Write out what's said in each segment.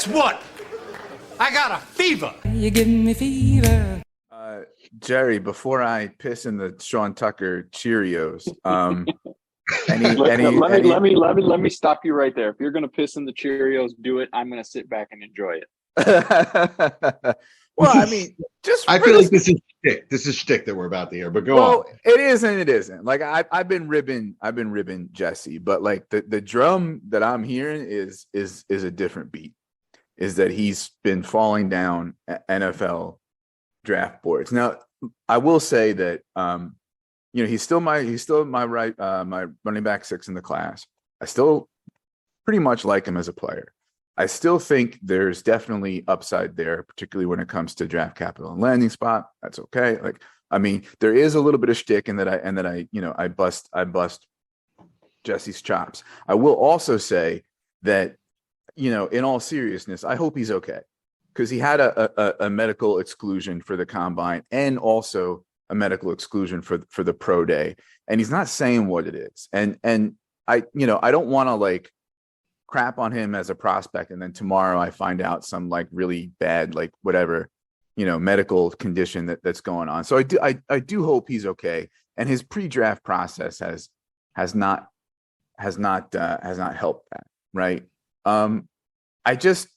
Guess what? I got a fever. You give me fever. Jerry, before I piss in the Sean Tucker Cheerios, Let me stop you right there. If you're gonna piss in the Cheerios, do it. I'm gonna sit back and enjoy it. Well, I mean, I feel like this is shtick. This is shtick that we're about to hear. But go on. It is and it isn't. Like I've been ribbing Jesse, but like the drum that I'm hearing is a different beat. Is that he's been falling down NFL draft boards. Now, I will say that he's still my my running back 6 in the class. I still pretty much like him as a player. I still think there's definitely upside there, particularly when it comes to draft capital and landing spot. That's okay. Like, I mean, there is a little bit of shtick in that I bust Jesse's chops. I will also say that, in all seriousness, I hope he's okay, because he had a medical exclusion for the combine and also a medical exclusion for the pro day, and he's not saying what it is. And I don't want to like crap on him as a prospect, and then tomorrow I find out some like really bad, like whatever, medical condition that's going on. So I do hope he's okay, and his pre-draft process has not helped that, right? I just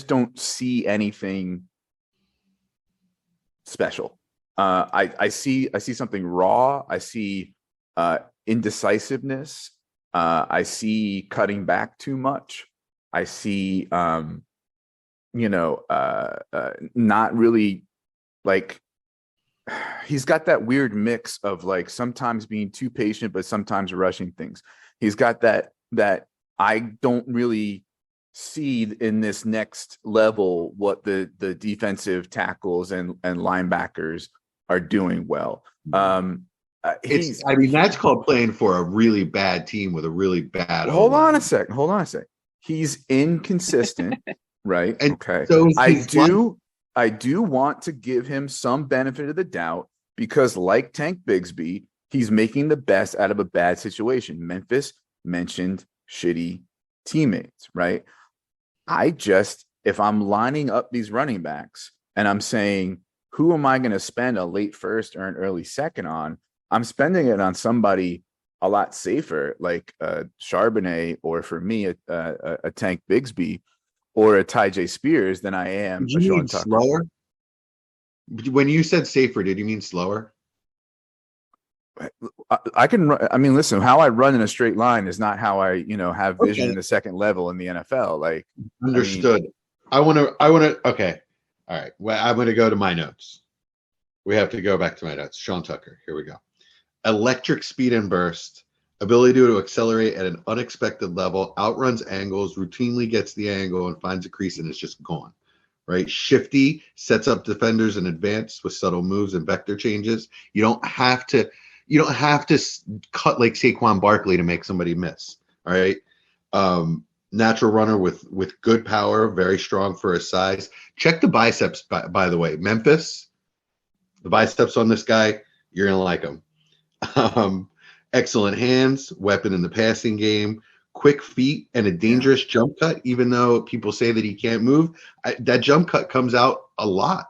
don't see anything special. I see something raw. I see indecisiveness. I see cutting back too much. I see, not really, like, he's got that weird mix of like sometimes being too patient, but sometimes rushing things. He's got that I don't really see in this next level what the defensive tackles and linebackers are doing well. That's called playing for a really bad team with a really bad. Hold on a second. He's inconsistent, right? And okay. So I do want to give him some benefit of the doubt, because like Tank Bigsby, he's making the best out of a bad situation. Memphis mentioned shitty teammates, right? If I'm lining up these running backs and I'm saying, who am I going to spend a late first or an early second on? I'm spending it on somebody a lot safer, like Charbonnet, or for me, a Tank Bigsby or a Tyjae Spears, than I am a Sean Tucker. Slower? When you said safer, did you mean slower? I can. I mean, listen. How I run in a straight line is not how I, have vision in the second level in the NFL. Like, understood. I want to. Okay, all right. Well, I'm going to go to my notes. We have to go back to my notes. Sean Tucker. Here we go. Electric speed and burst, ability to accelerate at an unexpected level, outruns angles, routinely gets the angle and finds a crease and is just gone. Right? Shifty, sets up defenders in advance with subtle moves and vector changes. You don't have to cut like Saquon Barkley to make somebody miss. All right. Natural runner with good power, very strong for his size. Check the biceps, by the way. Memphis, the biceps on this guy, you're going to like him. Excellent hands, weapon in the passing game, quick feet, and a dangerous jump cut. Even though people say that he can't move, that jump cut comes out a lot,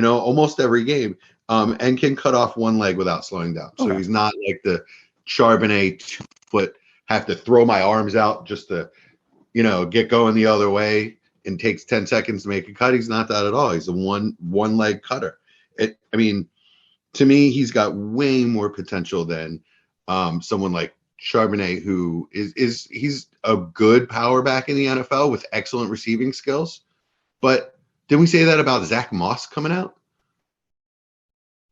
almost every game, and can cut off one leg without slowing down. So he's not like the Charbonnet 2 foot, have to throw my arms out just to, get going the other way, and takes 10 seconds to make a cut. He's not that at all. He's a one leg cutter. To me, he's got way more potential than someone like Charbonnet, who he's a good power back in the NFL with excellent receiving skills. But did we say that about Zach Moss coming out?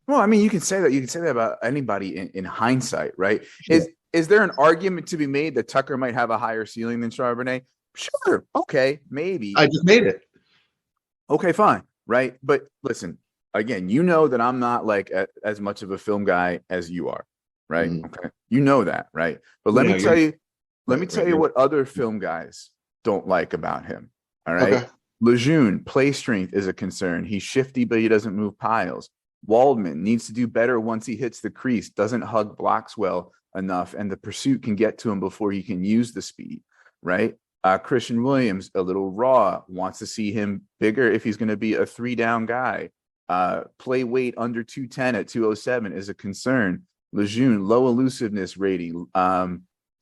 Well, I mean, you can say that. You can say that about anybody in hindsight, right? Sure. Is there an argument to be made that Tucker might have a higher ceiling than Charbonnet? Sure. Okay, maybe. I just made it. Okay, fine. Right. But listen, again, that I'm not like as much of a film guy as you are. Right. Mm. Okay. That. Right. But let me tell you what other film guys don't like about him. All right. Okay. Lejeune, play strength is a concern. He's shifty, but he doesn't move piles. Waldman needs to do better once he hits the crease, doesn't hug blocks well enough, and the pursuit can get to him before he can use the speed, right? Christian Williams, a little raw, wants to see him bigger if he's going to be a 3-down guy. Play weight under 210 at 207 is a concern. Lejeune, low elusiveness rating,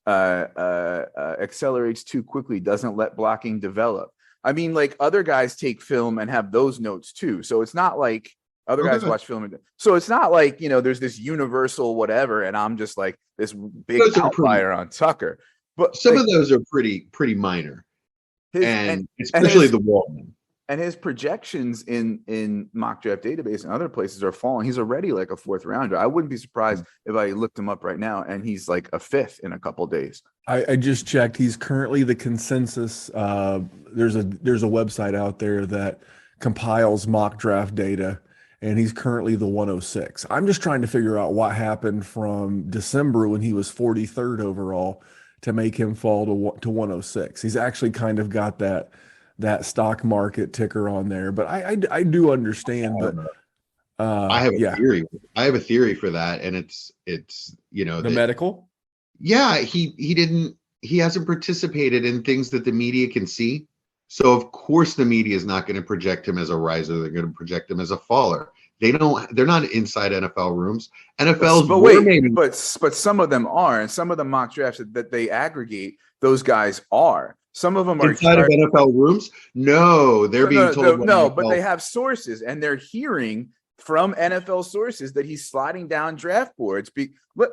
accelerates too quickly, doesn't let blocking develop. I mean, like other guys take film and have those notes too. So it's not like other guys watch film. So it's not like, there's this universal whatever. And I'm just like this big outlier on Tucker. But some of those are pretty minor. Especially the Wallman. And his projections in mock draft database and other places are falling. He's already like a 4th rounder. I wouldn't be surprised if I looked him up right now and he's like a 5th in a couple of days. I just checked. He's currently the consensus. There's a website out there that compiles mock draft data, and he's currently the 106. I'm just trying to figure out what happened from December when he was 43rd overall to make him fall to 106. He's actually kind of got that stock market ticker on there, but I do understand. But I have a theory. I have a theory for that, and it's the medical. Yeah, he hasn't participated in things that the media can see. So of course the media is not going to project him as a riser. They're going to project him as a faller. They're not inside NFL rooms. But some of them are, and some of the mock drafts that they aggregate, those guys are. Some of them are inside of NFL rooms. No, they're being told. No, but they have sources, and they're hearing from NFL sources that he's sliding down draft boards.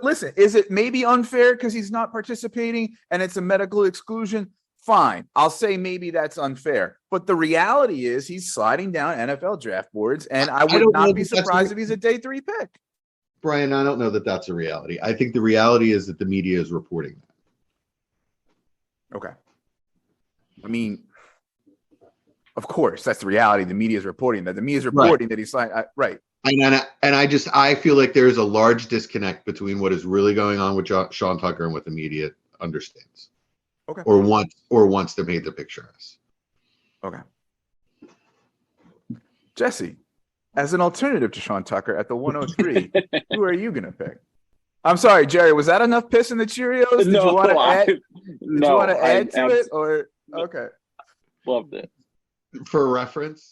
Listen, is it maybe unfair because he's not participating and it's a medical exclusion? Fine, I'll say maybe that's unfair. But the reality is he's sliding down NFL draft boards, and I would not be surprised if he's a day 3 pick. Brian, I don't know that that's a reality. I think the reality is that the media is reporting that. Okay. I mean, of course, that's the reality. The media is reporting that. The media is reporting that he's sliding. Right. And I feel like there is a large disconnect between what is really going on with Sean Tucker and what the media understands. Okay. Or wants to paint the picture as. Okay. Jesse, as an alternative to Sean Tucker at the 103, who are you going to pick? I'm sorry, Jerry. Was that enough piss in the Cheerios? Did you want to add to it? Or okay. Loved it. For reference,